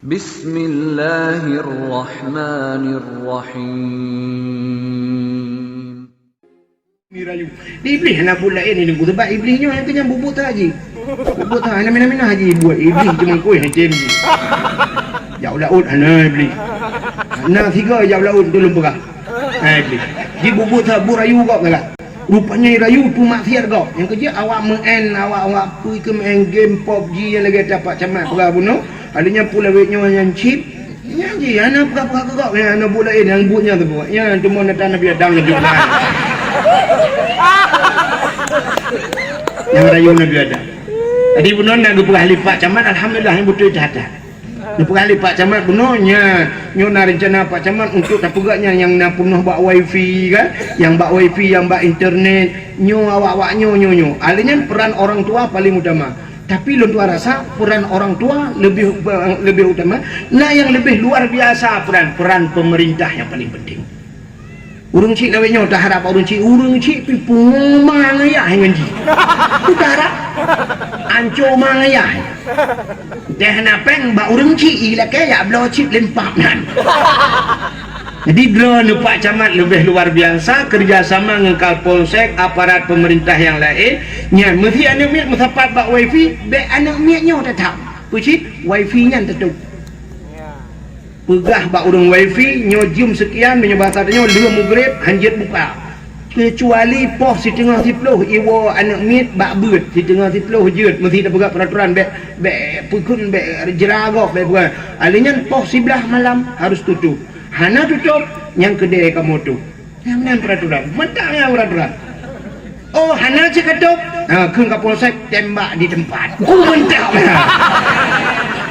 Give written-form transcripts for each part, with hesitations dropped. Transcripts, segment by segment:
Bismillahirrahmanirrahim. Iblis nak buat lain ni sebab iblisnya yang kenyang bubuk tak haji. Bubuk tak mina-mina haji buat iblis cuma kuih macam ni. Jauh laut hana iblis. Hana tiga jauh laut belum perah. Iblis. Di bubuk tak burayu kau kala. Rupanya rayu tu maksiat kau. Yang kerja awak main awak pergi ke main game PUBG yang lagi dapat camat perah bunuh. Adanya pula wetnya yang chip. Yang je hana perah-perah kau. Yang hana buat lain yang buatnya tu buat. Yang cuma nak Nabi Adam yang dia. Yang rayu Nabi Adam. Tadi bunuh nak perah lipat camat alhamdulillah yang betul jahat. Dia pergi Pak Camat penuhnya nak rencana Pak Camat untuk tak pegaknya yang nak penuh bak wifi kan, yang bak wifi, yang bak internet, awak nyo. Alanya peran orang tua paling utama. Tapi lu tua rasa peran orang tua lebih utama. Nah yang lebih luar biasa peran pemerintah yang paling penting. Urang cik lawenya dah harap urang cik pi pumang ayah dengan ji. Dah harap anco mang ayah. Dah napeng ba urang cik ila kaya blo cik lempak nan. Jadi drone Pak Camat lebih luar biasa kerjasama dengan Kapolsek, aparat pemerintah yang lain. Nya mesti anak miat musapat bak wifi, be anak miatnya tetap. Pucit wifi-nya tetap. Pegah bak urang wifi nyo jum sekian menyebab katanya lua maghrib hanjit buka. Kecuali poh si tengah 10 iwo anak mit bak beut si tengah 10 jeut mesti dah pegah peraturan be pekun be jeragok be bukan. Alinya poh 11 malam harus tutup. Hana tutup yang kedai kamu tu. Yang peraturan. Mentang yang peraturan. Oh hana cekatup. Keun Kapolsek tembak di tempat. Ku mentang.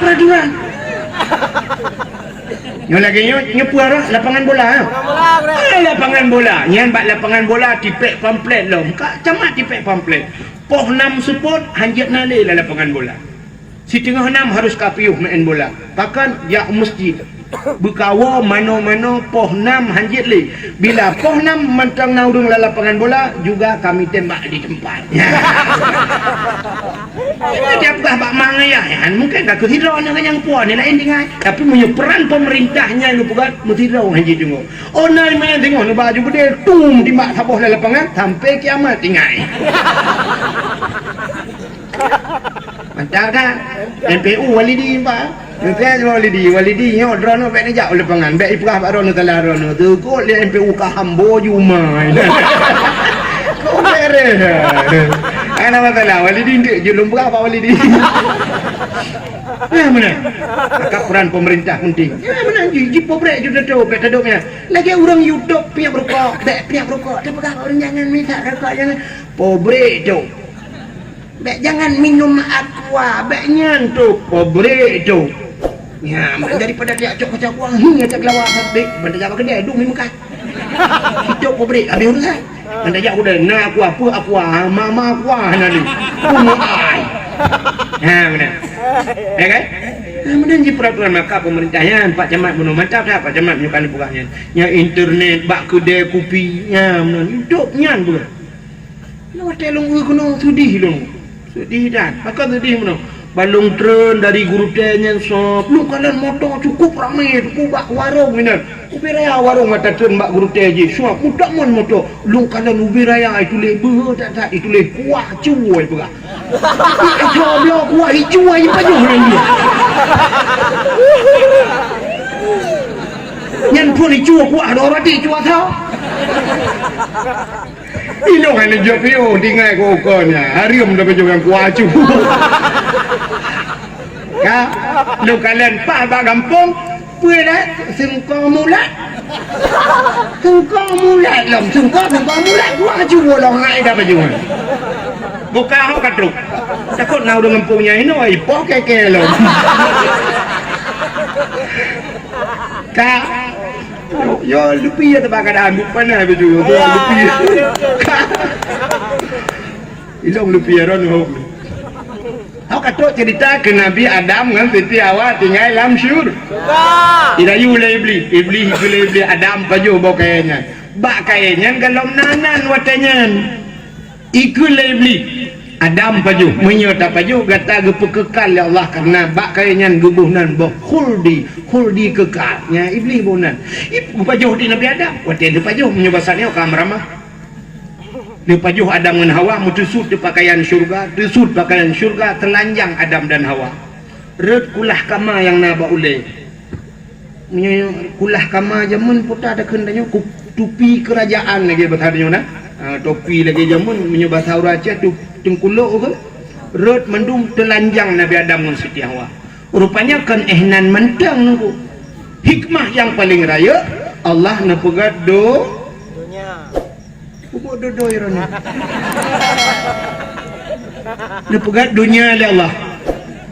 Peraturan. Yang lagi nyo puara lapangan bola. Lapangan bola. Nyan bak lapangan bola tipek pamflet lo. Kak camat tipek pamflet. Poh 6 support hanjit nale lah lapangan bola. Si tengah 6 harus kapiuh main bola. Bahkan ya masjid. Berkawa mano-mano poh 6 hanjit le. Bila poh 6 mentang naudung lah lapangan bola juga kami tembak di tempat. Dia bukan bak mangayah kan mungkin tak kehidrau dengan yang puan ni lain dengan tapi punya peran pemerintahnya lu pegat mehidrau haji tengok oh nai main tengok nu baju bedel tum di mak saboh dalam lapangan sampai kiamat tinggal mantap kan MPU walidi pak MPU walidi nyo drone bek ni jak lapangan bek iprah bak rono tala rono tu kok dia MPU ka hambo jumai kau beres ana masalah walidi ndik je lumrah apa walidi mana cakap peran pemerintah penting mana ji pobrek je tu kat taduknya lagi orang YouTube pihak rokok bek pihak rokok dia pegang orang jangan minta rokok jangan pobrek tu bek jangan minum aqua beknya tu pobrek tu ya daripada dia cok-cok uang hingga tak kelawar habis benda apa kedai duk minum makan hidup pobrek habis urusan anda jak udah nak aku mama aku nani punya ai benar ya kan kemudian di peraturan maka pemerintahnya Pak Camat bunuh mantap dah Pak Camat menyukai bukannya yang internet bak kedai kopi hidupnya bukan lu telung kena sedih dan maka sedih bunuh balung tren dari guru tanya sop lu kalian motor cukup ramai cukup bak warung benar ubi raya warung mata tren bak guru tanya sop mudah mon motor lu kalian ubi raya itu le tak itu le kuah cuai pula coba kuah hijau aja paju dia nyan pun hijau kuah ada roti cuah tau ini kan jopio tinggal kokonya harium dah pejuang kuah cuai ya, lu kalian pak kampung, pulang sengkong mulat lom, sengkong mulat, gua cuba long ngai dah pejuang. Buka hok katruk, takut nau dengan kampungnya ini, oi poh keke lom. Kak, yo lupi ya terbakar dah, bukan lah pejuang, lupi. Ilong lupi ya ron. Aku kata cerita ke Nabi Adam dengan Siti Hawa tinggal dalam syurga. Tidak boleh iblis Adam baju bawa kainnya. Bak kainnya kalau nanan watanya. Ikut iblis. Adam paju menyata paju gata gepekekal ya Allah karena bak kayanyan gebuhnan boh khuldi kekal nya iblis bonan ibu paju di Nabi Adam wate de paju menyobasannya ka ramah de paju Adam dan Hawa mutusut di pakaian syurga tusut pakaian syurga telanjang Adam dan Hawa red kulah kama yang naba ule kulah kama jamun putar ada kendanya tupi kerajaan lagi bertanya na topi lagi jamun menyebah sauraja tu tengkuluk ke rot mendung telanjang Nabi Adam dengan Siti Hawa rupanya kan ehnan mentang ku hikmah yang paling raya Allah nepegat dunia pupuk dodo ironi nepegat dunia oleh Allah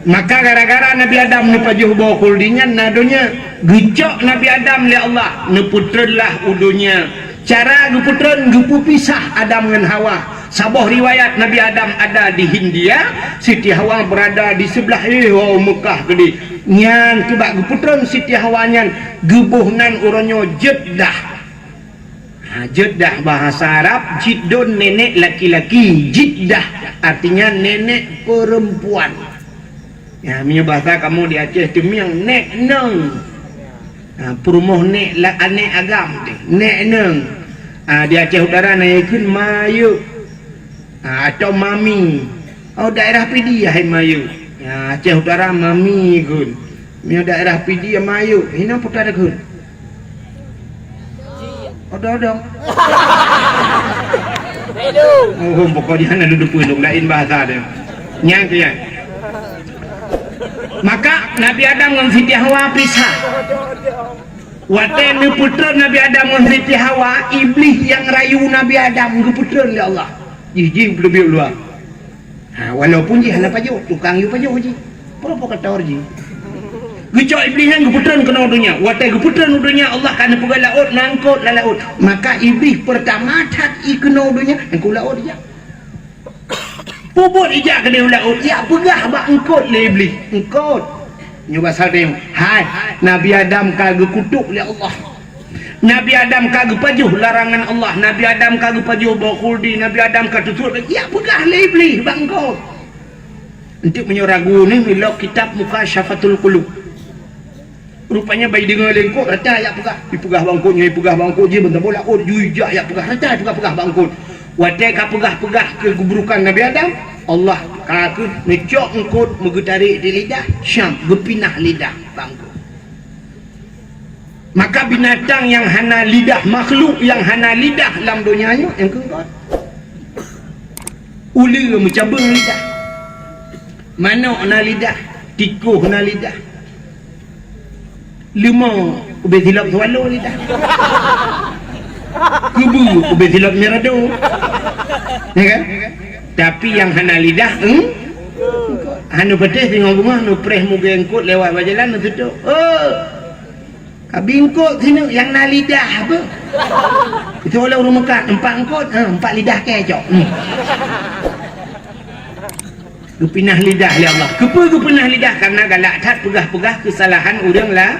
maka gara-gara Nabi Adam nepajuh bawa kuldinyan nadonya gejok Nabi Adam oleh Allah neputrelah udunya cara geputren gepu pisah Adam dengan Hawa sabah riwayat Nabi Adam ada di Hindia Siti Hawa berada di sebelah Mekah gede nyan kebak geputren Siti Hawa nyan gebuhnan uronyo Jeddah Jeddah bahasa Arab Jiddun nenek laki-laki Jeddah artinya nenek perempuan ya bahasa kamu di Aceh tu yang nek neng perumoh nek lah anek agam nek neng di Aceh Utara naikin mayu atau mami daerah pidi ya mayu Aceh Utara mami kun daerah pidi ya mayu hina putar kun odong pokoknya ada duduk pun lain bahasa dia nyang tu ya maka Nabi Adam dengan Siti Hawa pisah wate ni putra Nabi Adam dengan Siti Hawa iblis yang rayu Nabi Adam ke putra oleh Allah jih lebih luar walaupun jih hana pajuk tukang yu pajuk jih provokator jih gecok iblis yang ke putra kena dunia wate ke putra dunia Allah kena pegang laut nangkut la laut maka iblis pertama tak ikena dunia engkau laut dia puput ijak ke dia laut ya pegah bak engkot le iblis engkot nyoba sarim hai Nabi Adam kagak kutuk oleh Allah Nabi Adam kagak pajuh larangan Allah Nabi Adam kagak pajuh bakuldi Nabi Adam kagak tutur ya pegah le iblis bak engkot untuk menyoragu ni milok kitab muka syafatul qulub rupanya bayi dengar lengkot rata ya pegah bangkutnya pegah bangkut je bentar bola jujak ya pegah rata pegah bangkut wadai ka pegah-pegah keburukan Nabi Adam Allah kaku ngecok engkut megetarik di lidah syam berpinah lidah bangku maka binatang yang hana lidah makhluk yang hana lidah dalam dunianya yang kengkot ula mencabung lidah manok na lidah tikuh na lidah lemah ubah silap swallow lidah kubu ubah silap nyerado ya kan tapi yang hana lidah hanu pedes tengok rumah nu preh muka engkut lewat berjalan nu tutup kabingkut sini yang na lidah apa itu oleh orang Mekah empat engkut empat lidah kecok Gepinah lidah ya Allah. Kepa gepinah lidah karena galak tat pegah-pegah kesalahan orang lah